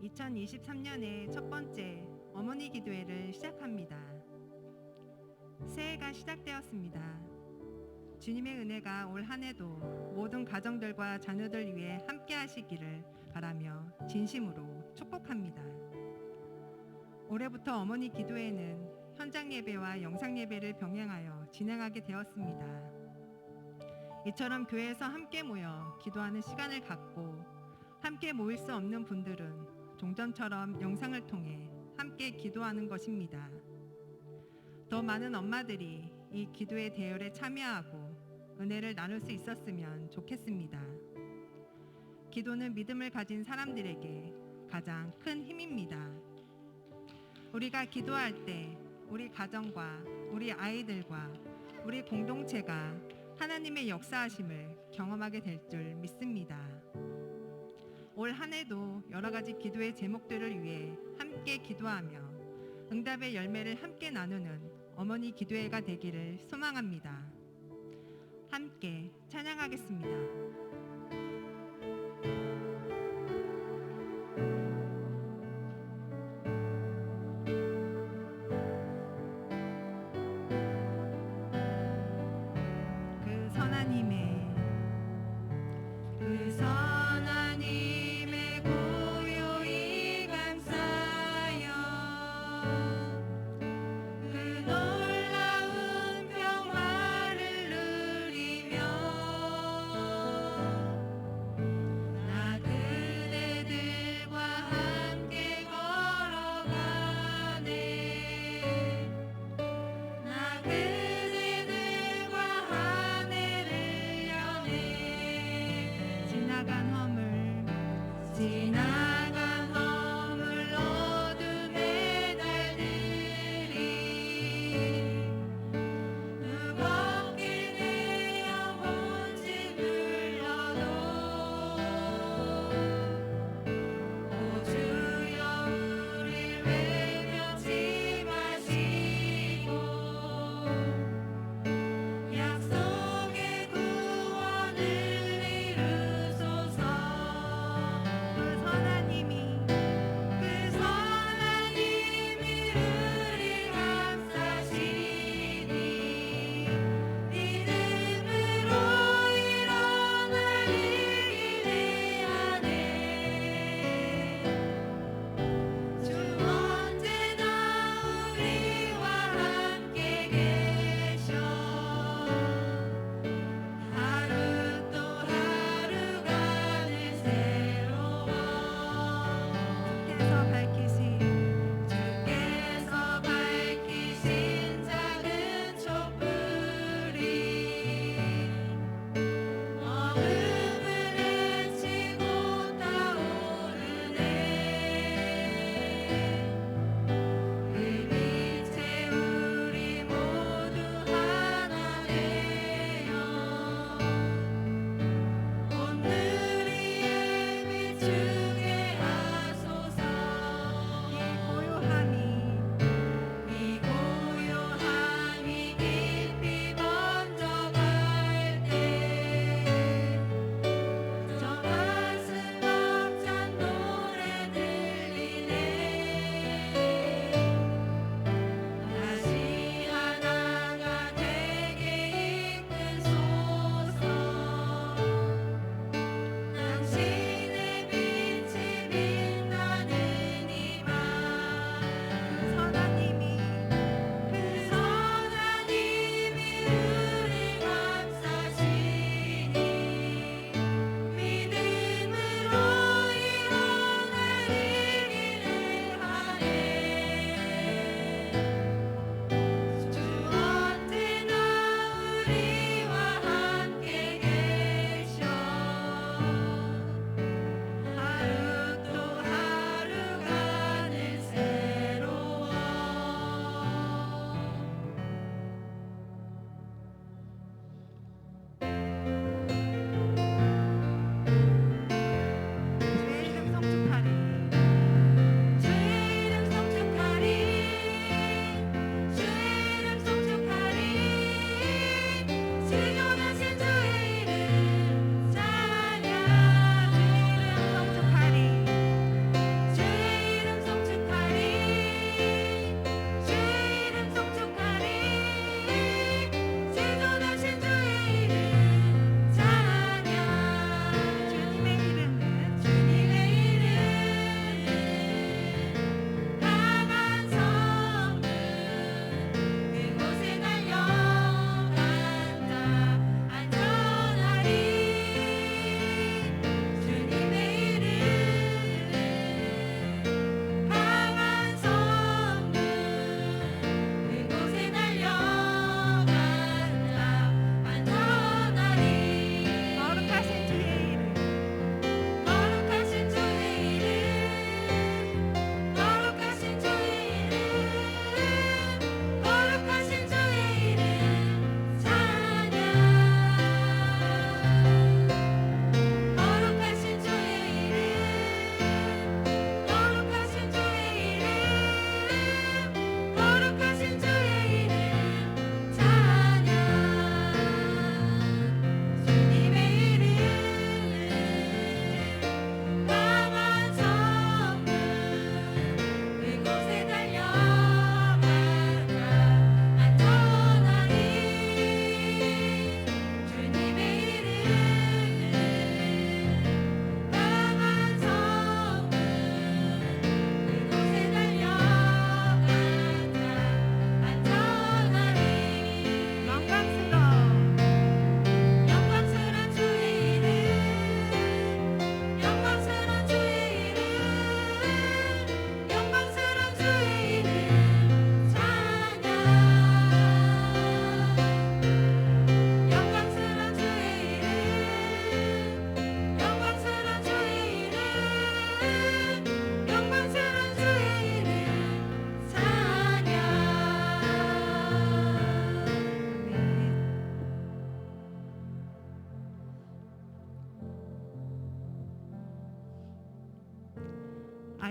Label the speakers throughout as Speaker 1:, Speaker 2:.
Speaker 1: 2023년의 첫 번째 어머니 기도회를 시작합니다. 새해가 시작되었습니다. 주님의 은혜가 올 한 해도 모든 가정들과 자녀들 위해 함께 하시기를 바라며 진심으로 축복합니다. 올해부터 어머니 기도회는 현장 예배와 영상 예배를 병행하여 진행하게 되었습니다. 이처럼 교회에서 함께 모여 기도하는 시간을 갖고 함께 모일 수 없는 분들은 종전처럼 영상을 통해 함께 기도하는 것입니다. 더 많은 엄마들이 이 기도의 대열에 참여하고 은혜를 나눌 수 있었으면 좋겠습니다. 기도는 믿음을 가진 사람들에게 가장 큰 힘입니다. 우리가 기도할 때 우리 가정과 우리 아이들과 우리 공동체가 하나님의 역사하심을 경험하게 될 줄 믿습니다. 올 한 해도 여러 가지 기도의 제목들을 위해 함께 기도하며 응답의 열매를 함께 나누는 어머니 기도회가 되기를 소망합니다. 함께 찬양하겠습니다.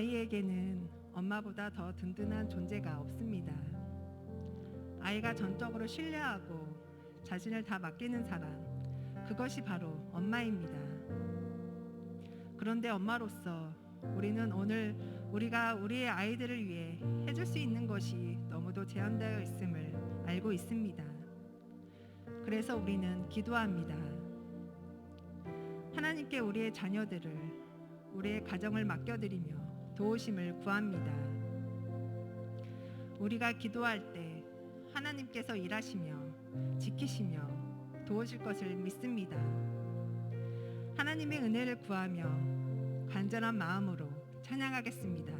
Speaker 1: 아이에게는 엄마보다 더 든든한 존재가 없습니다. 아이가 전적으로 신뢰하고 자신을 다 맡기는 사람, 그것이 바로 엄마입니다. 그런데 엄마로서 우리는 오늘 우리가 우리의 아이들을 위해 해줄 수 있는 것이 너무도 제한되어 있음을 알고 있습니다. 그래서 우리는 기도합니다. 하나님께 우리의 자녀들을, 우리의 가정을 맡겨드리며 도우심을 구합니다. 우리가 기도할 때 하나님께서 일하시며 지키시며 도우실 것을 믿습니다. 하나님의 은혜를 구하며 간절한 마음으로 찬양하겠습니다.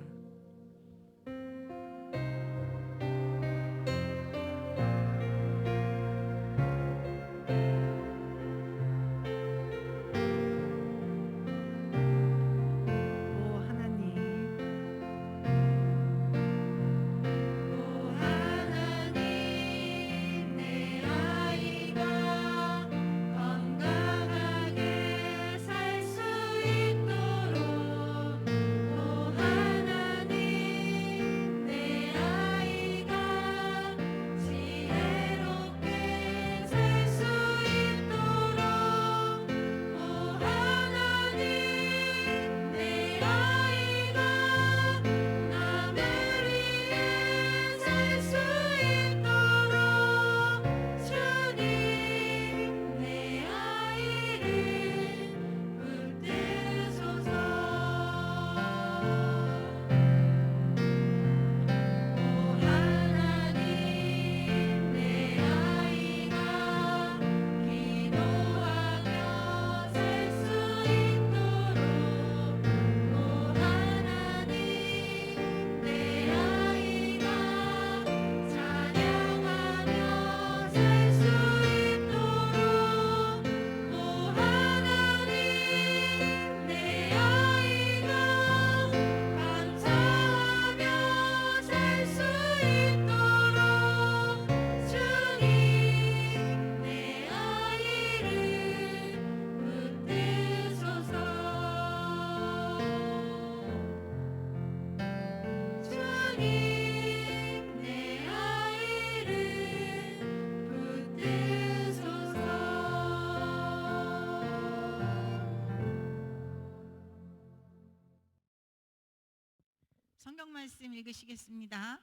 Speaker 2: 성경 말씀 읽으시겠습니다.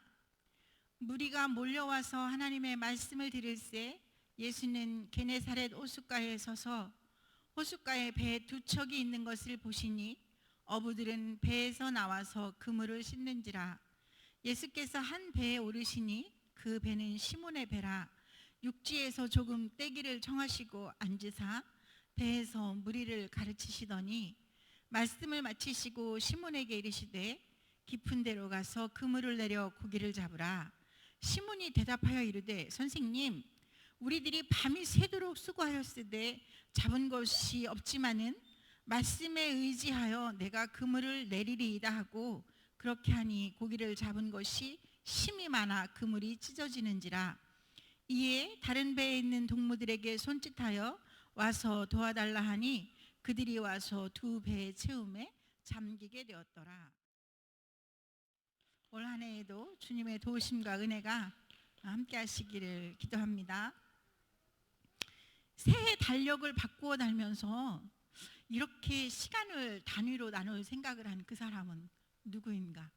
Speaker 2: 무리가 몰려와서 하나님의 말씀을 들을새 예수는 게네사렛 호숫가에 서서 호숫가에 배 두 척이 있는 것을 보시니 어부들은 배에서 나와서 그물을 씻는지라. 예수께서 한 배에 오르시니 그 배는 시몬의 배라. 육지에서 조금 떼기를 청하시고 앉으사 배에서 무리를 가르치시더니 말씀을 마치시고 시몬에게 이르시되 깊은 데로 가서 그물을 내려 고기를 잡으라. 시몬이 대답하여 이르되 선생님, 우리들이 밤이 새도록 수고하였으되 잡은 것이 없지만은 말씀에 의지하여 내가 그물을 내리리이다 하고 그렇게 하니 고기를 잡은 것이 심이 많아 그물이 찢어지는지라. 이에 다른 배에 있는 동무들에게 손짓하여 와서 도와달라 하니 그들이 와서 두 배의 채움에 잠기게 되었더라. 올 한 해에도 주님의 도우심과 은혜가 함께 하시기를 기도합니다. 새해 달력을 바꾸어 달면서 이렇게 시간을 단위로 나눌 생각을 한 그 사람은 누구인가?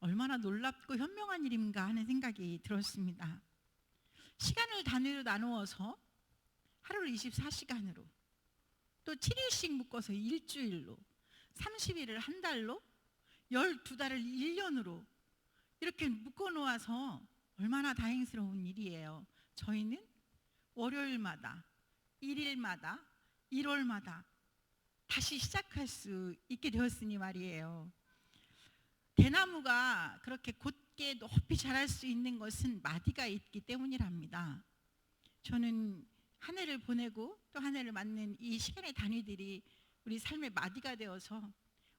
Speaker 2: 얼마나 놀랍고 현명한 일인가 하는 생각이 들었습니다. 시간을 단위로 나누어서 하루를 24시간으로, 또 7일씩 묶어서 일주일로, 30일을 한 달로, 12달을 1년으로 이렇게 묶어 놓아서 얼마나 다행스러운 일이에요. 저희는 월요일마다, 일일마다, 1월마다 다시 시작할 수 있게 되었으니 말이에요. 대나무가 그렇게 곧게 높이 자랄 수 있는 것은 마디가 있기 때문이랍니다. 저는 한 해를 보내고 또 한 해를 맞는 이 시간의 단위들이 우리 삶의 마디가 되어서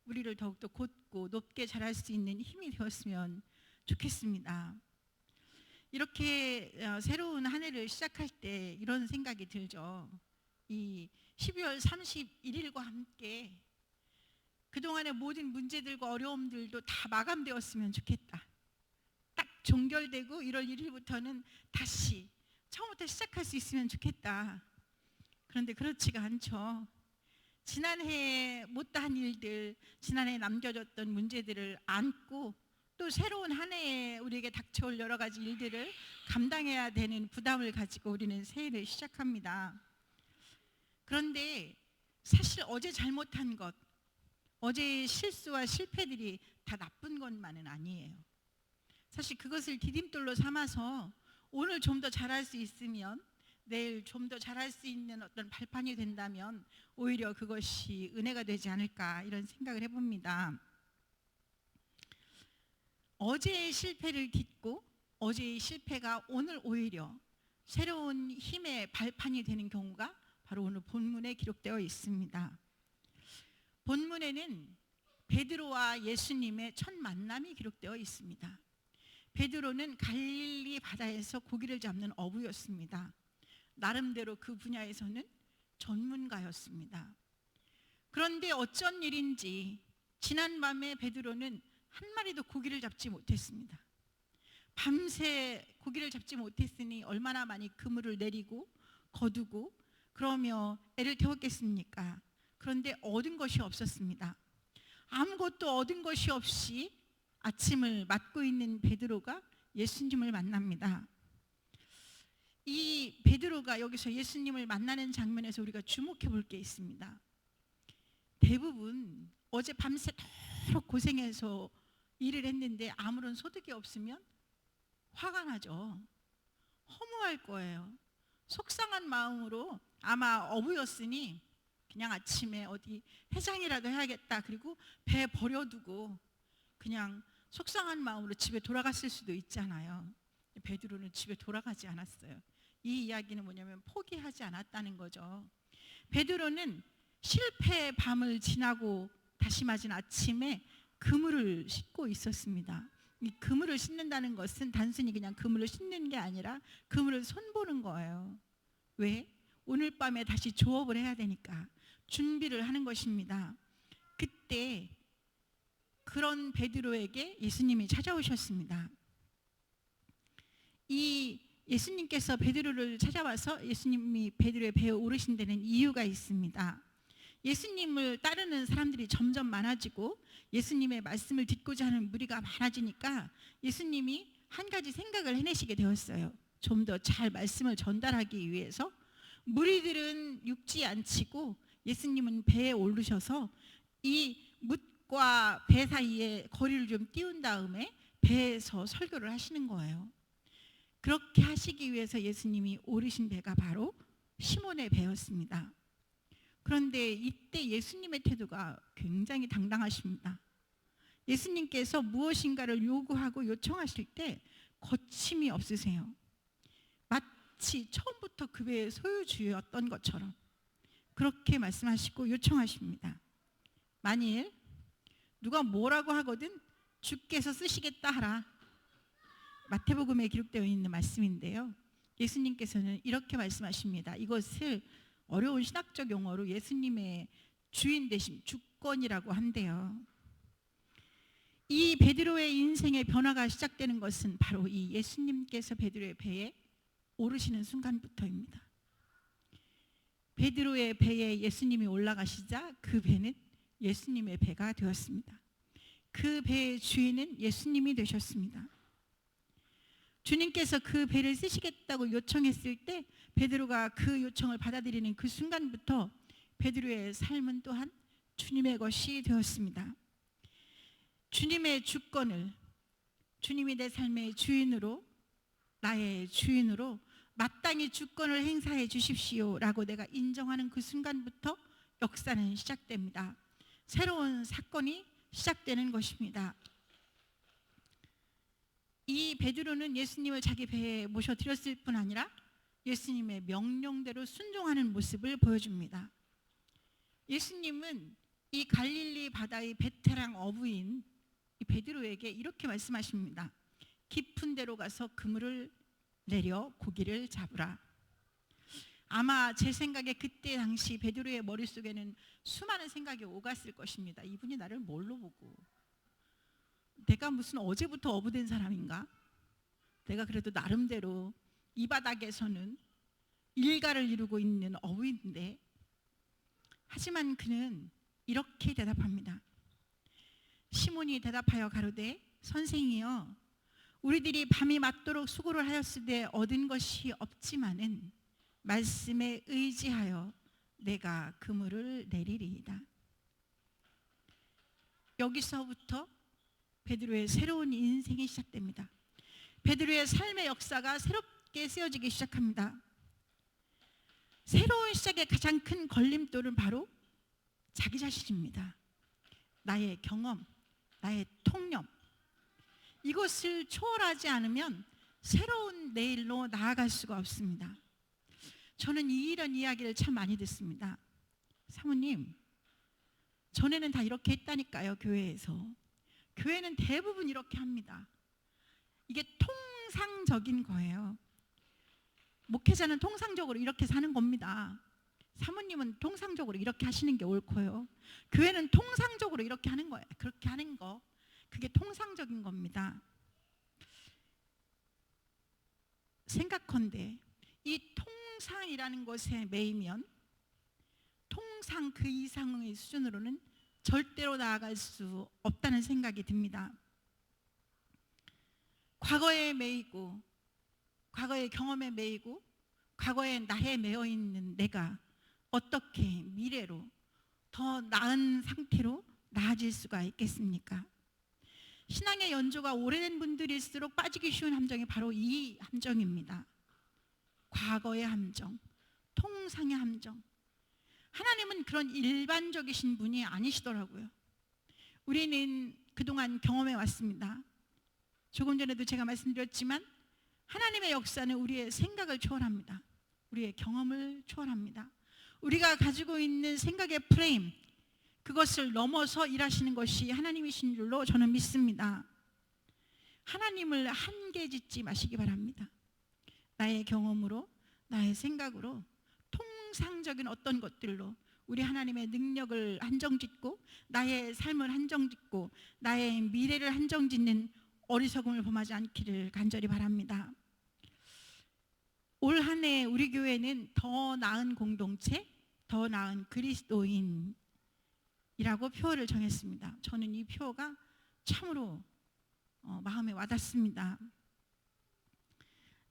Speaker 2: 우리를 더욱더 곧고 높게 자랄 수 있는 힘이 되었으면 좋겠습니다. 이렇게 새로운 한 해를 시작할 때 이런 생각이 들죠. 이 12월 31일과 함께 그동안의 모든 문제들과 어려움들도 다 마감되었으면 좋겠다. 딱 종결되고 1월 1일부터는 다시 처음부터 시작할 수 있으면 좋겠다. 그런데 그렇지가 않죠. 지난해에 못다한 일들, 지난해에 남겨졌던 문제들을 안고 또 새로운 한 해에 우리에게 닥쳐올 여러 가지 일들을 감당해야 되는 부담을 가지고 우리는 새해를 시작합니다. 그런데 사실 어제 잘못한 것, 어제의 실수와 실패들이 다 나쁜 것만은 아니에요. 사실 그것을 디딤돌로 삼아서 오늘 좀 더 잘할 수 있으면 내일 좀 더 잘할 수 있는 어떤 발판이 된다면 오히려 그것이 은혜가 되지 않을까 이런 생각을 해봅니다. 어제의 실패를 딛고 어제의 실패가 오늘 오히려 새로운 힘의 발판이 되는 경우가 바로 오늘 본문에 기록되어 있습니다. 본문에는 베드로와 예수님의 첫 만남이 기록되어 있습니다. 베드로는 갈릴리 바다에서 고기를 잡는 어부였습니다. 나름대로 그 분야에서는 전문가였습니다. 그런데 어쩐 일인지 지난밤에 베드로는 한 마리도 고기를 잡지 못했습니다. 밤새 고기를 잡지 못했으니 얼마나 많이 그물을 내리고 거두고 그러며 애를 태웠겠습니까? 그런데 얻은 것이 없었습니다. 아무것도 얻은 것이 없이 아침을 맞고 있는 베드로가 예수님을 만납니다. 이 베드로가 여기서 예수님을 만나는 장면에서 우리가 주목해 볼 게 있습니다. 대부분 어제 밤새도록 고생해서 일을 했는데 아무런 소득이 없으면 화가 나죠. 허무할 거예요. 속상한 마음으로 아마 어부였으니 그냥 아침에 어디 해장이라도 해야겠다. 그리고 배 버려두고 그냥 속상한 마음으로 집에 돌아갔을 수도 있잖아요. 베드로는 집에 돌아가지 않았어요. 이 이야기는 뭐냐면 포기하지 않았다는 거죠. 베드로는 실패의 밤을 지나고 다시 맞은 아침에 그물을 싣고 있었습니다. 이 그물을 싣는다는 것은 단순히 그냥 그물을 싣는 게 아니라 그물을 손보는 거예요. 왜? 오늘 밤에 다시 조업을 해야 되니까 준비를 하는 것입니다. 그때 그런 베드로에게 예수님이 찾아오셨습니다. 이 예수님께서 베드로를 찾아와서 예수님이 베드로의 배에 오르신 데는 이유가 있습니다. 예수님을 따르는 사람들이 점점 많아지고 예수님의 말씀을 듣고자 하는 무리가 많아지니까 예수님이 한 가지 생각을 해내시게 되었어요. 좀 더 잘 말씀을 전달하기 위해서 무리들은 육지 앉히고 예수님은 배에 오르셔서 이 뭇과 배 사이에 거리를 좀 띄운 다음에 배에서 설교를 하시는 거예요. 그렇게 하시기 위해서 예수님이 오르신 배가 바로 시몬의 배였습니다. 그런데 이때 예수님의 태도가 굉장히 당당하십니다. 예수님께서 무엇인가를 요구하고 요청하실 때 거침이 없으세요. 마치 처음부터 그 배의 소유주였던 것처럼 그렇게 말씀하시고 요청하십니다. 만일 누가 뭐라고 하거든 주께서 쓰시겠다 하라. 마태복음에 기록되어 있는 말씀인데요. 예수님께서는 이렇게 말씀하십니다. 이것을 어려운 신학적 용어로 예수님의 주인 되심, 주권이라고 한대요. 이 베드로의 인생의 변화가 시작되는 것은 바로 이 예수님께서 베드로의 배에 오르시는 순간부터입니다. 베드로의 배에 예수님이 올라가시자 그 배는 예수님의 배가 되었습니다. 그 배의 주인은 예수님이 되셨습니다. 주님께서 그 배를 쓰시겠다고 요청했을 때 베드로가 그 요청을 받아들이는 그 순간부터 베드로의 삶은 또한 주님의 것이 되었습니다. 주님의 주권을 주님이 내 삶의 주인으로 나의 주인으로 마땅히 주권을 행사해 주십시오라고 내가 인정하는 그 순간부터 역사는 시작됩니다. 새로운 사건이 시작되는 것입니다. 이 베드로는 예수님을 자기 배에 모셔드렸을 뿐 아니라 예수님의 명령대로 순종하는 모습을 보여줍니다. 예수님은 이 갈릴리 바다의 베테랑 어부인 이 베드로에게 이렇게 말씀하십니다. 깊은 데로 가서 그물을 내려 고기를 잡으라. 아마 제 생각에 그때 당시 베드로의 머릿속에는 수많은 생각이 오갔을 것입니다. 이분이 나를 뭘로 보고, 내가 무슨 어제부터 어부된 사람인가? 내가 그래도 나름대로 이 바닥에서는 일가를 이루고 있는 어부인데. 하지만 그는 이렇게 대답합니다. 시몬이 대답하여 가로되 선생이여, 우리들이 밤이 맞도록 수고를 하였으되 얻은 것이 없지만은 말씀에 의지하여 내가 그물을 내리리이다. 여기서부터 베드로의 새로운 인생이 시작됩니다. 베드로의 삶의 역사가 새롭게 쓰여지기 시작합니다. 새로운 시작의 가장 큰 걸림돌은 바로 자기 자신입니다. 나의 경험, 나의 통념, 이것을 초월하지 않으면 새로운 내일로 나아갈 수가 없습니다. 저는 이런 이야기를 참 많이 듣습니다. 사모님, 전에는 다 이렇게 했다니까요. 교회에서. 교회는 대부분 이렇게 합니다. 이게 통상적인 거예요. 목회자는 통상적으로 이렇게 사는 겁니다. 사모님은 통상적으로 이렇게 하시는 게 옳고요. 교회는 통상적으로 이렇게 하는 거예요. 그렇게 하는 거, 그게 통상적인 겁니다. 생각컨대 이 통상이라는 것에 매이면 통상 그 이상의 수준으로는 절대로 나아갈 수 없다는 생각이 듭니다. 과거에 매이고, 과거의 경험에 매이고, 과거의 나에 매여 있는 내가 어떻게 미래로 더 나은 상태로 나아질 수가 있겠습니까? 신앙의 연조가 오래된 분들일수록 빠지기 쉬운 함정이 바로 이 함정입니다. 과거의 함정, 통상의 함정. 하나님은 그런 일반적이신 분이 아니시더라고요. 우리는 그동안 경험해 왔습니다. 조금 전에도 제가 말씀드렸지만 하나님의 역사는 우리의 생각을 초월합니다. 우리의 경험을 초월합니다. 우리가 가지고 있는 생각의 프레임, 그것을 넘어서 일하시는 것이 하나님이신 줄로 저는 믿습니다. 하나님을 한계 짓지 마시기 바랍니다. 나의 경험으로, 나의 생각으로, 통상적인 어떤 것들로 우리 하나님의 능력을 한정짓고, 나의 삶을 한정짓고, 나의 미래를 한정짓는 어리석음을 범하지 않기를 간절히 바랍니다. 올 한 해 우리 교회는 더 나은 공동체, 더 나은 그리스도인이라고 표어를 정했습니다. 저는 이 표어가 참으로 마음에 와닿습니다.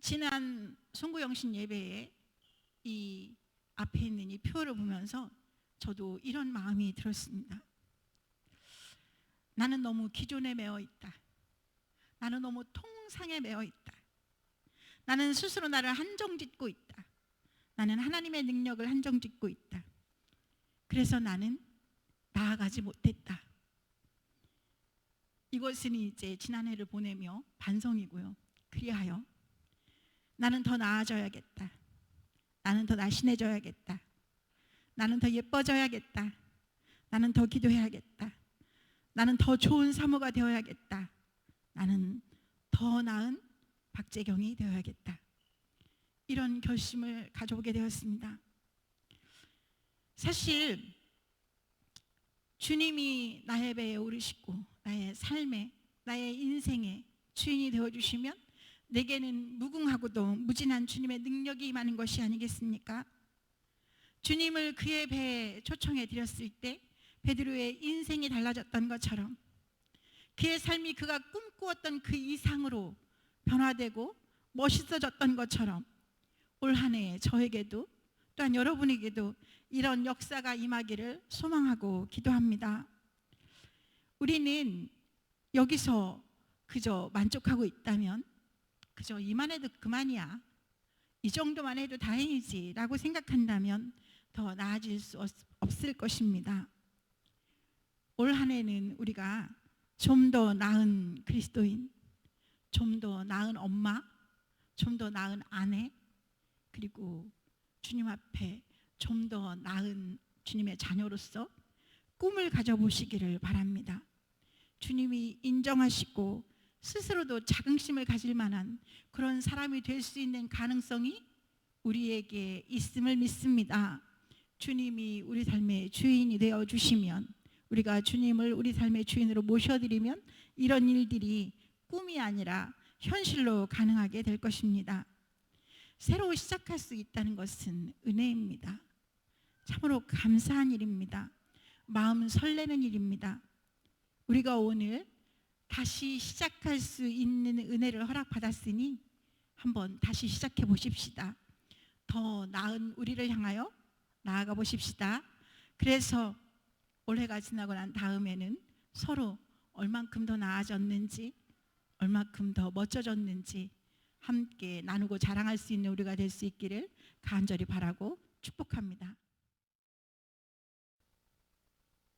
Speaker 2: 지난 송구영신 예배에 이 앞에 있는 이 표어를 보면서 저도 이런 마음이 들었습니다. 나는 너무 기존에 매어 있다. 나는 너무 통상에 매어 있다. 나는 스스로 나를 한정짓고 있다. 나는 하나님의 능력을 한정짓고 있다. 그래서 나는 나아가지 못했다. 이것은 이제 지난해를 보내며 반성이고요. 그리하여 나는 더 나아져야겠다. 나는 더 날씬해져야겠다. 나는 더 예뻐져야겠다. 나는 더 기도해야겠다. 나는 더 좋은 사모가 되어야겠다. 나는 더 나은 박재경이 되어야겠다. 이런 결심을 가져오게 되었습니다. 사실 주님이 나의 배에 오르시고 나의 삶에, 나의 인생에 주인이 되어주시면 내게는 무궁하고도 무진한 주님의 능력이 임하는 것이 아니겠습니까? 주님을 그의 배에 초청해 드렸을 때 베드로의 인생이 달라졌던 것처럼, 그의 삶이 그가 꿈꾸었던 그 이상으로 변화되고 멋있어졌던 것처럼 올 한 해 저에게도 또한 여러분에게도 이런 역사가 임하기를 소망하고 기도합니다. 우리는 여기서 그저 만족하고 있다면, 그저 이만 해도 그만이야, 이 정도만 해도 다행이지 라고 생각한다면 더 나아질 수 없을 것입니다. 올 한 해는 우리가 좀 더 나은 그리스도인, 좀 더 나은 엄마, 좀 더 나은 아내, 그리고 주님 앞에 좀 더 나은 주님의 자녀로서 꿈을 가져보시기를 바랍니다. 주님이 인정하시고 스스로도 자긍심을 가질 만한 그런 사람이 될 수 있는 가능성이 우리에게 있음을 믿습니다. 주님이 우리 삶의 주인이 되어 주시면, 우리가 주님을 우리 삶의 주인으로 모셔드리면 이런 일들이 꿈이 아니라 현실로 가능하게 될 것입니다. 새로 시작할 수 있다는 것은 은혜입니다. 참으로 감사한 일입니다. 마음 설레는 일입니다. 우리가 오늘 다시 시작할 수 있는 은혜를 허락받았으니 한번 다시 시작해 보십시다. 더 나은 우리를 향하여 나아가 보십시다. 그래서 올해가 지나고 난 다음에는 서로 얼만큼 더 나아졌는지, 얼만큼 더 멋져졌는지 함께 나누고 자랑할 수 있는 우리가 될 수 있기를 간절히 바라고 축복합니다.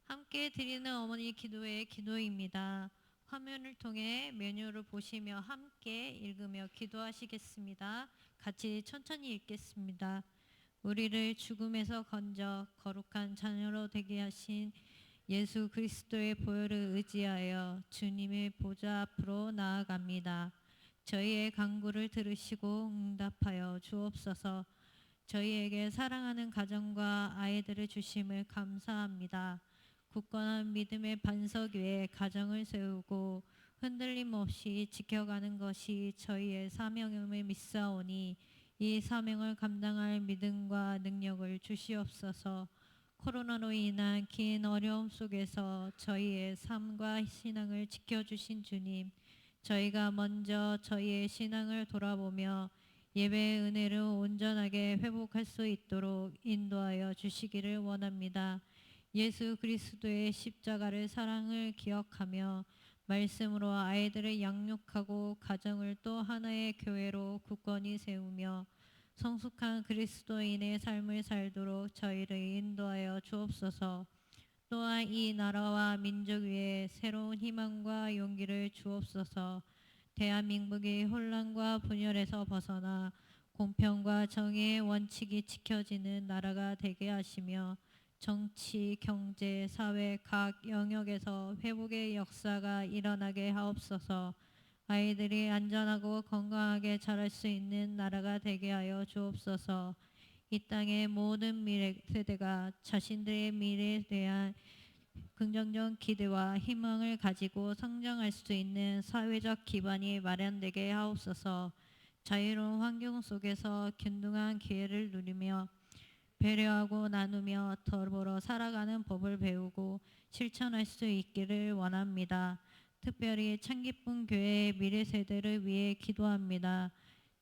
Speaker 3: 함께 드리는 어머니 기도의 기도입니다. 화면을 통해 메뉴를 보시며 함께 읽으며 기도하시겠습니다. 같이 천천히 읽겠습니다. 우리를 죽음에서 건져 거룩한 자녀로 되게 하신 예수 그리스도의 보혈을 의지하여 주님의 보좌 앞으로 나아갑니다. 저희의 간구를 들으시고 응답하여 주옵소서. 저희에게 사랑하는 가정과 아이들을 주심을 감사합니다. 굳건한 믿음의 반석 위에 가정을 세우고 흔들림 없이 지켜가는 것이 저희의 사명임을 믿사오니 이 사명을 감당할 믿음과 능력을 주시옵소서. 코로나로 인한 긴 어려움 속에서 저희의 삶과 신앙을 지켜주신 주님, 저희가 먼저 저희의 신앙을 돌아보며 예배의 은혜를 온전하게 회복할 수 있도록 인도하여 주시기를 원합니다. 예수 그리스도의 십자가를 사랑을 기억하며 말씀으로 아이들을 양육하고 가정을 또 하나의 교회로 굳건히 세우며 성숙한 그리스도인의 삶을 살도록 저희를 인도하여 주옵소서. 또한 이 나라와 민족 위에 새로운 희망과 용기를 주옵소서. 대한민국이 혼란과 분열에서 벗어나 공평과 정의의 원칙이 지켜지는 나라가 되게 하시며 정치, 경제, 사회 각 영역에서 회복의 역사가 일어나게 하옵소서. 아이들이 안전하고 건강하게 자랄 수 있는 나라가 되게 하여 주옵소서. 이 땅의 모든 미래 세대가 자신들의 미래에 대한 긍정적 기대와 희망을 가지고 성장할 수 있는 사회적 기반이 마련되게 하옵소서. 자유로운 환경 속에서 균등한 기회를 누리며 배려하고 나누며 더불어 살아가는 법을 배우고 실천할 수 있기를 원합니다. 특별히 창기쁨 교회의 미래 세대를 위해 기도합니다.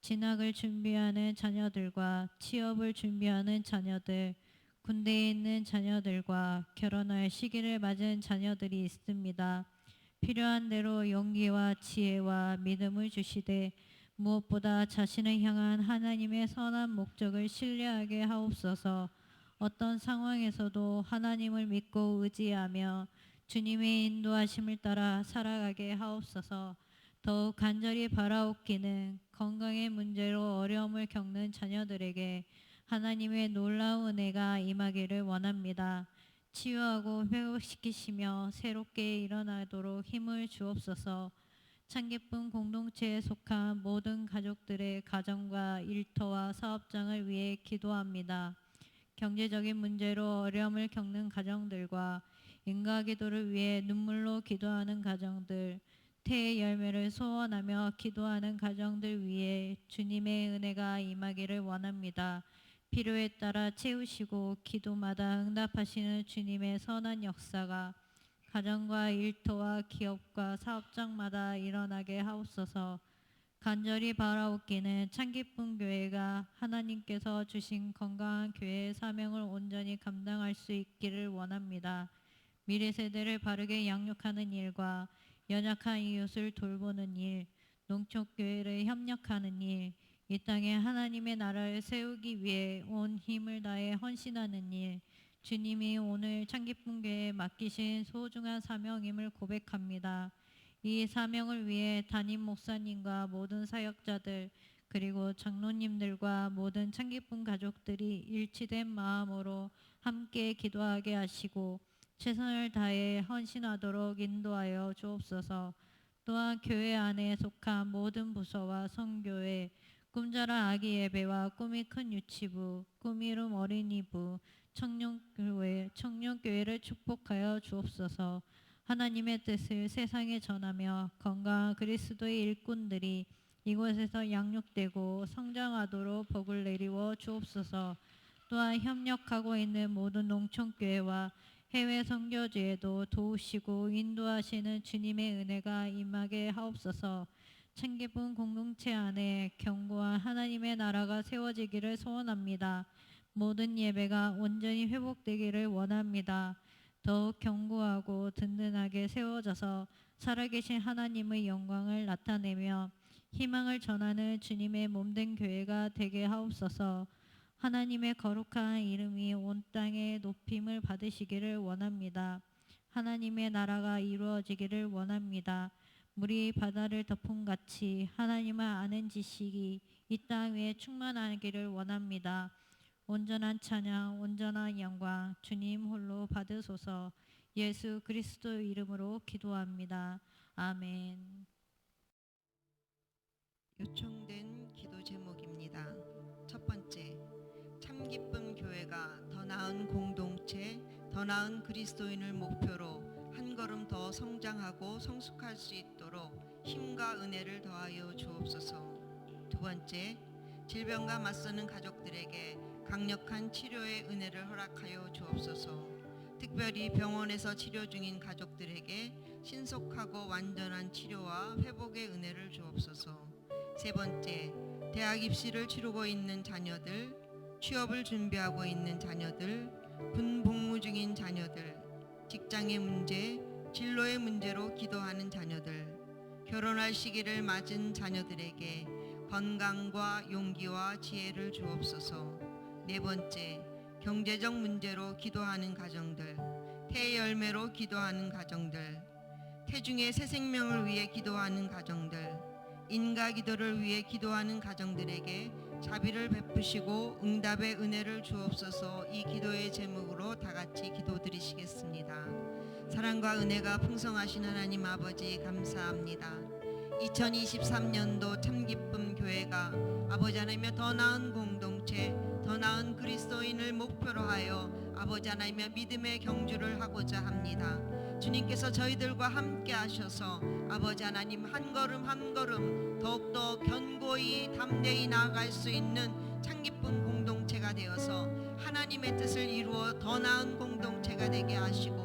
Speaker 3: 진학을 준비하는 자녀들과 취업을 준비하는 자녀들, 군대에 있는 자녀들과 결혼할 시기를 맞은 자녀들이 있습니다. 필요한 대로 용기와 지혜와 믿음을 주시되 무엇보다 자신을 향한 하나님의 선한 목적을 신뢰하게 하옵소서. 어떤 상황에서도 하나님을 믿고 의지하며 주님의 인도하심을 따라 살아가게 하옵소서. 더욱 간절히 바라옵기는 건강의 문제로 어려움을 겪는 자녀들에게 하나님의 놀라운 은혜가 임하기를 원합니다. 치유하고 회복시키시며 새롭게 일어나도록 힘을 주옵소서. 창기쁨 공동체에 속한 모든 가족들의 가정과 일터와 사업장을 위해 기도합니다. 경제적인 문제로 어려움을 겪는 가정들과 인가기도를 위해 눈물로 기도하는 가정들, 태의 열매를 소원하며 기도하는 가정들 위해 주님의 은혜가 임하기를 원합니다. 필요에 따라 채우시고 기도마다 응답하시는 주님의 선한 역사가 가정과 일터와 기업과 사업장마다 일어나게 하옵소서. 간절히 바라옵기는 창기쁨 교회가 하나님께서 주신 건강한 교회의 사명을 온전히 감당할 수 있기를 원합니다. 미래 세대를 바르게 양육하는 일과 연약한 이웃을 돌보는 일, 농촌교회를 협력하는 일, 이 땅에 하나님의 나라를 세우기 위해 온 힘을 다해 헌신하는 일, 주님이 오늘 창기쁨 교회에 맡기신 소중한 사명임을 고백합니다. 이 사명을 위해 담임 목사님과 모든 사역자들 그리고 장로님들과 모든 창기쁨 가족들이 일치된 마음으로 함께 기도하게 하시고 최선을 다해 헌신하도록 인도하여 주옵소서. 또한 교회 안에 속한 모든 부서와 선교회 꿈자라 아기 예배와 꿈이 큰 유치부, 꿈 이름 어린이부, 청년교회를 축복하여 주옵소서. 하나님의 뜻을 세상에 전하며 건강한 그리스도의 일꾼들이 이곳에서 양육되고 성장하도록 복을 내리워 주옵소서. 또한 협력하고 있는 모든 농촌교회와 해외 선교지에도 도우시고 인도하시는 주님의 은혜가 임하게 하옵소서. 참기쁜 공동체 안에 견고한 하나님의 나라가 세워지기를 소원합니다. 모든 예배가 온전히 회복되기를 원합니다. 더욱 견고하고 든든하게 세워져서 살아계신 하나님의 영광을 나타내며 희망을 전하는 주님의 몸된 교회가 되게 하옵소서. 하나님의 거룩한 이름이 온 땅에 높임을 받으시기를 원합니다. 하나님의 나라가 이루어지기를 원합니다. 물이 바다를 덮음같이 하나님을 아는 지식이 이 땅 위에 충만하기를 원합니다. 온전한 찬양, 온전한 영광 주님 홀로 받으소서. 예수 그리스도 이름으로 기도합니다. 아멘.
Speaker 4: 요청된 기도 제목입니다. 첫 번째, 참기쁨 교회가 더 나은 공동체, 더 나은 그리스도인을 목표로 한 걸음 더 성장하고 성숙할 수 있도록 힘과 은혜를 더하여 주옵소서. 두 번째, 질병과 맞서는 가족들에게 강력한 치료의 은혜를 허락하여 주옵소서. 특별히 병원에서 치료 중인 가족들에게 신속하고 완전한 치료와 회복의 은혜를 주옵소서. 세 번째, 대학 입시를 치르고 있는 자녀들, 취업을 준비하고 있는 자녀들, 군복무 중인 자녀들, 직장의 문제, 진로의 문제로 기도하는 자녀들, 결혼할 시기를 맞은 자녀들에게 건강과 용기와 지혜를 주옵소서. 네 번째, 경제적 문제로 기도하는 가정들, 태열매로 기도하는 가정들, 태중의 새 생명을 위해 기도하는 가정들, 인가 기도를 위해 기도하는 가정들에게 자비를 베푸시고 응답의 은혜를 주옵소서. 이 기도의 제목으로 다 같이 기도드리시겠습니다. 사랑과 은혜가 풍성하신 하나님 아버지 감사합니다. 2023년도 참기쁨 교회가 아버지 하나님의 더 나은 공동체, 더 나은 그리스도인을 목표로 하여 아버지 하나님의 믿음의 경주를 하고자 합니다. 주님께서 저희들과 함께 하셔서 아버지 하나님 한 걸음 한 걸음 더욱더 견고히 담대히 나아갈 수 있는 참기쁨 공동체가 되어서 하나님의 뜻을 이루어 더 나은 공동체가 되게 하시고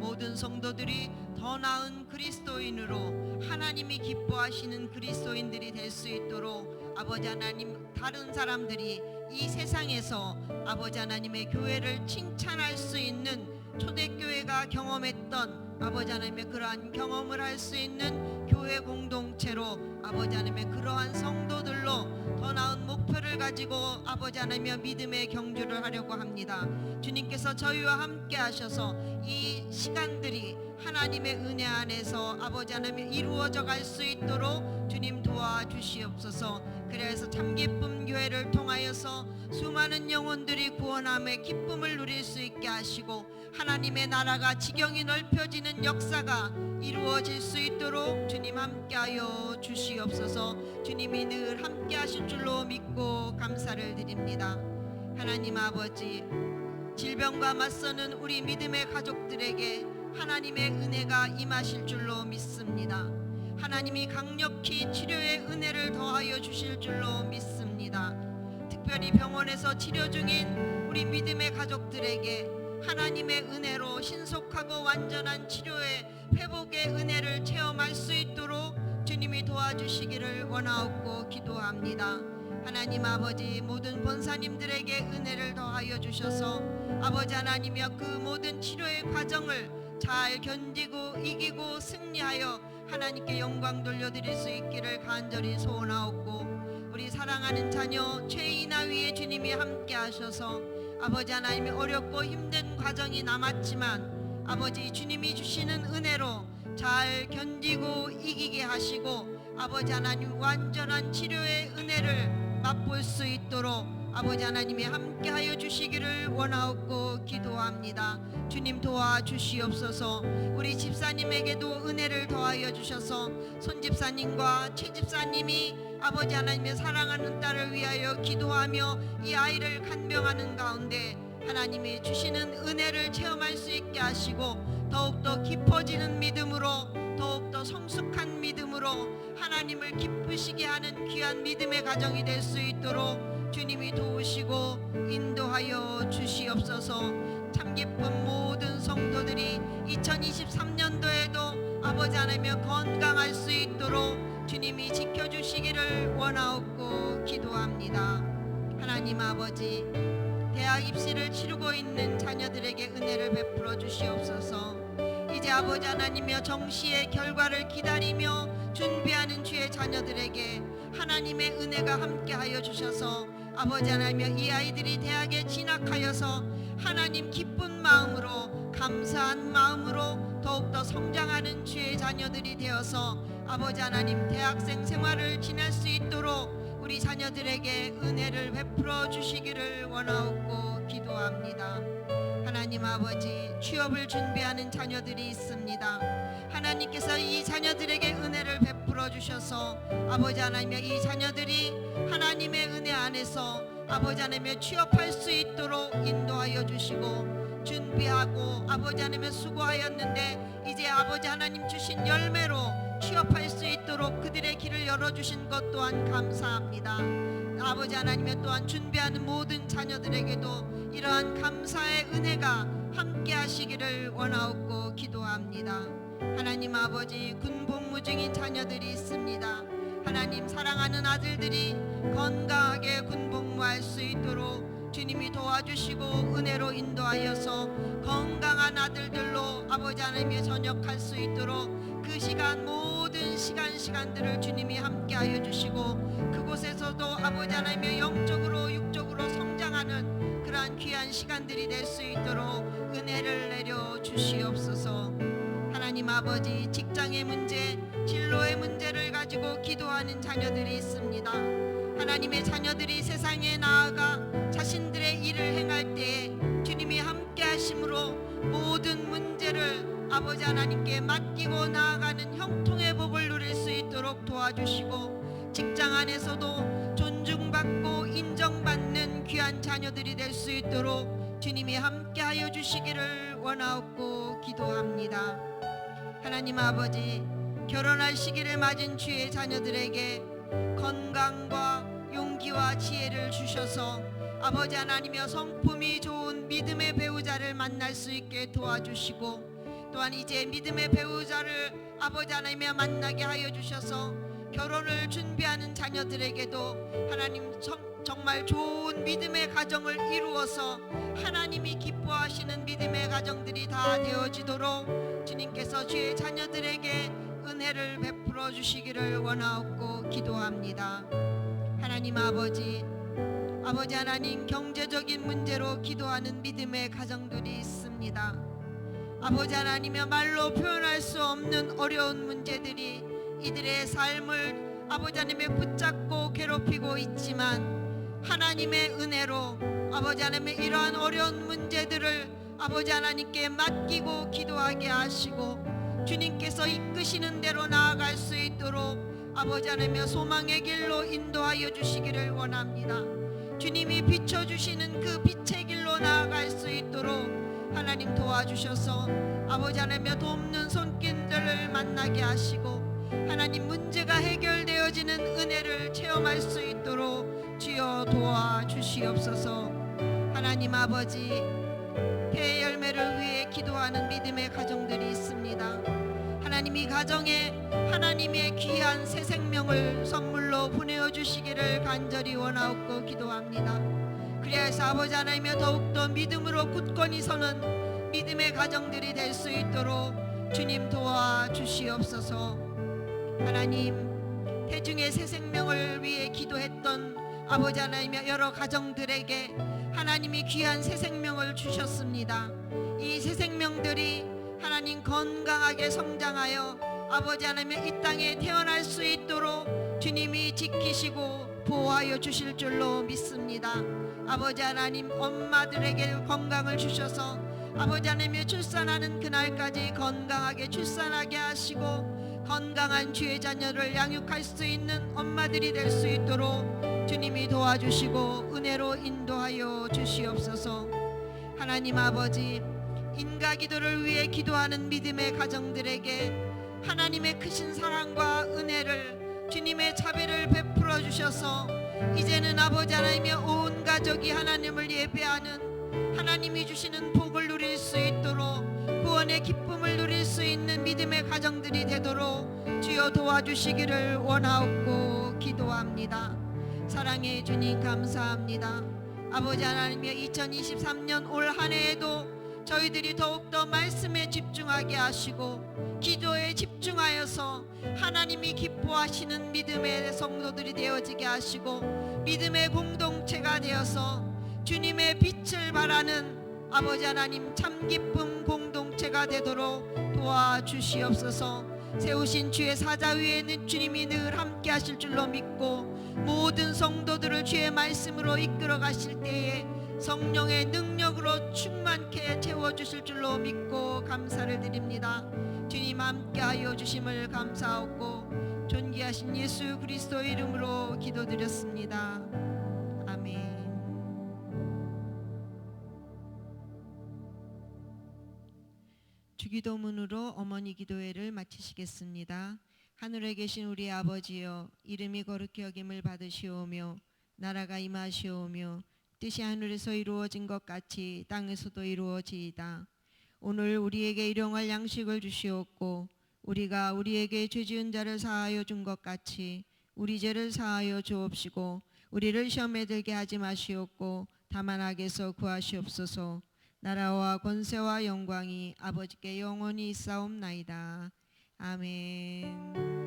Speaker 4: 모든 성도들이 더 나은 그리스도인으로 하나님이 기뻐하시는 그리스도인들이 될 수 있도록 아버지 하나님, 다른 사람들이 이 세상에서 아버지 하나님의 교회를 칭찬할 수 있는 초대교회가 경험했던 아버지 하나님의 그러한 경험을 할 수 있는 교회 공동체로 아버지 하나님의 그러한 성도들로 더 나은 목표를 가지고 아버지 하나님의 믿음의 경주를 하려고 합니다. 주님께서 저희와 함께 하셔서 이 시간들이 하나님의 은혜 안에서 아버지 하나님 이루어져 갈 수 있도록 주님 도와주시옵소서. 그래서 참기쁨 교회를 통하여서 수많은 영혼들이 구원함의 기쁨을 누릴 수 있게 하시고 하나님의 나라가 지경이 넓혀지는 역사가 이루어질 수 있도록 주님 함께하여 주시옵소서. 주님이 늘 함께 하실 줄로 믿고 감사를 드립니다. 하나님 아버지, 질병과 맞서는 우리 믿음의 가족들에게 하나님의 은혜가 임하실 줄로 믿습니다. 하나님이 강력히 치료의 은혜를 더하여 주실 줄로 믿습니다. 특별히 병원에서 치료 중인 우리 믿음의 가족들에게 하나님의 은혜로 신속하고 완전한 치료의 회복의 은혜를 체험할 수 있도록 주님이 도와주시기를 원하옵고 기도합니다. 하나님 아버지, 모든 권사님들에게 은혜를 더하여 주셔서 아버지 하나님이여 그 모든 치료의 과정을 잘 견디고 이기고 승리하여 하나님께 영광 돌려드릴 수 있기를 간절히 소원하옵고 우리 사랑하는 자녀 최이나 위에 주님이 함께 하셔서 아버지 하나님이 어렵고 힘든 과정이 남았지만 아버지 주님이 주시는 은혜로 잘 견디고 이기게 하시고 아버지 하나님 완전한 치료의 은혜를 맛볼 수 있도록 아버지 하나님이 함께하여 주시기를 원하옵고 기도합니다. 주님 도와주시옵소서. 우리 집사님에게도 은혜를 더하여 주셔서 손집사님과 최집사님이 아버지 하나님의 사랑하는 딸을 위하여 기도하며 이 아이를 간병하는 가운데 하나님이 주시는 은혜를 체험할 수 있게 하시고 더욱더 깊어지는 믿음으로, 더욱더 성숙한 믿음으로 하나님을 기쁘시게 하는 귀한 믿음의 가정이 될 수 있도록 주님이 도우시고 인도하여 주시옵소서. 참 기쁜 모든 성도들이 2023년도에도 아버지 하나님의 건강할 수 있도록 주님이 지켜주시기를 원하옵고 기도합니다. 하나님 아버지, 대학 입시를 치르고 있는 자녀들에게 은혜를 베풀어 주시옵소서. 이제 아버지 하나님이여 정시의 결과를 기다리며 준비하는 주의 자녀들에게 하나님의 은혜가 함께하여 주셔서 아버지 하나님이여 이 아이들이 대학에 진학하여서 하나님 기쁜 마음으로, 감사한 마음으로 더욱더 성장하는 주의 자녀들이 되어서 아버지 하나님 대학생 생활을 지낼 수 있도록 우리 자녀들에게 은혜를 베풀어 주시기를 원하옵고 기도합니다. 하나님 아버지, 취업을 준비하는 자녀들이 있습니다. 하나님께서 이 자녀들에게 은혜를 베풀어 주셔서 아버지 하나님의 이 자녀들이 하나님의 은혜 안에서 아버지 하나님의 취업할 수 있도록 인도하여 주시고 준비하고 아버지 하나님의 수고하였는데 이제 아버지 하나님 주신 열매로 취업할 수 있도록 그들의 길을 열어주신 것 또한 감사합니다. 아버지 하나님의 또한 준비하는 모든 자녀들에게도 이러한 감사의 은혜가 함께 하시기를 원하옵고 기도합니다. 하나님 아버지, 군복무 중인 자녀들이 있습니다. 하나님 사랑하는 아들들이 건강하게 군복무할 수 있도록 주님이 도와주시고 은혜로 인도하여서 건강한 아들들로 아버지 하나님의 전역할 수 있도록 그 시간 모든 시간들을 주님이 함께하여 주시고 그곳에서도 아버지 하나님의 영적으로 육적으로 성장하는 그러한 귀한 시간들이 될 수 있도록 은혜를 내려 주시옵소서. 하나님 아버지, 직장의 문제, 진로의 문제를 가지고 기도하는 자녀들이 있습니다. 하나님의 자녀들이 세상에 나아가 자신들의 일을 행할 때에 주님이 함께 하심으로 모든 문제를 아버지 하나님께 맡기고 나아가는 형통의 복을 누릴 수 있도록 도와주시고 직장 안에서도 존중받고 인정받는 귀한 자녀들이 될 수 있도록 주님이 함께하여 주시기를 원하옵고 기도합니다. 하나님 아버지, 결혼할 시기를 맞은 주의 자녀들에게 건강과 용기와 지혜를 주셔서 아버지 하나님이여 성품이 좋은 믿음의 배우자를 만날 수 있게 도와주시고 또한 이제 믿음의 배우자를 아버지 하나님이여 만나게 하여 주셔서 결혼을 준비하는 자녀들에게도 하나님 정말 좋은 믿음의 가정을 이루어서 하나님이 기뻐하시는 믿음의 가정들이 다 되어지도록 주님께서 주의 자녀들에게 은혜를 베풀어 주시기를 원하옵고 기도합니다. 하나님 아버지 하나님, 경제적인 문제로 기도하는 믿음의 가정들이 있습니다. 아버지 하나님의 말로 표현할 수 없는 어려운 문제들이 이들의 삶을 아버지 하나님의 붙잡고 괴롭히고 있지만 하나님의 은혜로 아버지 하나님의 이러한 어려운 문제들을 아버지 하나님께 맡기고 기도하게 하시고 주님께서 이끄시는 대로 나아갈 수 있도록 아버지 하나님의 소망의 길로 인도하여 주시기를 원합니다. 주님이 비춰주시는 그 빛의 길로 나아갈 수 있도록 하나님 도와주셔서 아버지 하나님의 돕는 손길들을 만나게 하시고 하나님 문제가 해결되어지는 은혜를 체험할 수 있도록 주여 도와주시옵소서. 하나님 아버지, 대열매를 위해 기도하는 믿음의 가정들이 있습니다. 하나님 이 가정에 하나님의 귀한 새 생명을 선물로 보내어 주시기를 간절히 원하옵고 기도합니다. 그래서 아버지 하나님의 더욱더 믿음으로 굳건히 서는 믿음의 가정들이 될 수 있도록 주님 도와주시옵소서. 하나님, 태중의 새 생명을 위해 기도했던 아버지 하나님의 여러 가정들에게 하나님이 귀한 새 생명을 주셨습니다. 이 새 생명들이 하나님 건강하게 성장하여 아버지 하나님의 이 땅에 태어날 수 있도록 주님이 지키시고 보호하여 주실 줄로 믿습니다. 아버지 하나님 엄마들에게 건강을 주셔서 아버지 하나님의 출산하는 그날까지 건강하게 출산하게 하시고 건강한 주의 자녀를 양육할 수 있는 엄마들이 될 수 있도록 주님이 도와주시고 은혜로 인도하여 주시옵소서. 하나님 아버지, 인가 기도를 위해 기도하는 믿음의 가정들에게 하나님의 크신 사랑과 은혜를 주님의 자비를 베풀어 주셔서 이제는 아버지 하나님의 온 가족이 하나님을 예배하는 하나님이 주시는 복을 누릴 수 있도록 구원의 기쁨을 누릴 수 있는 믿음의 가정들이 되도록 주여 도와주시기를 원하옵고 기도합니다. 사랑의 주님 감사합니다. 아버지 하나님의 2023년 올 한 해에도 저희들이 더욱더 말씀에 집중하게 하시고 기도에 집중하여서 하나님이 기뻐하시는 믿음의 성도들이 되어지게 하시고 믿음의 공동체가 되어서 주님의 빛을 발하는 아버지 하나님 참 기쁨 공동체가 되도록 도와주시옵소서. 세우신 주의 사자 위에는 주님이 늘 함께 하실 줄로 믿고 모든 성도들을 주의 말씀으로 이끌어 가실 때에 성령의 능력으로 충만케 채워주실 줄로 믿고 감사를 드립니다. 주님 함께하여 주심을 감사하고 존귀하신 예수 그리스도 이름으로 기도드렸습니다. 아멘. 주기도문으로 어머니 기도회를 마치시겠습니다. 하늘에 계신 우리 아버지여, 이름이 거룩히 여김을 받으시오며 나라가 임하시오며 뜻이 하늘에서 이루어진 것 같이 땅에서도 이루어지이다. 오늘 우리에게 일용할 양식을 주시옵고 우리가 우리에게 죄 지은 자를 사하여 준 것 같이 우리 죄를 사하여 주옵시고 우리를 시험에 들게 하지 마시옵고 다만 악에서 구하시옵소서. 나라와 권세와 영광이 아버지께 영원히 있사옵나이다. 아멘.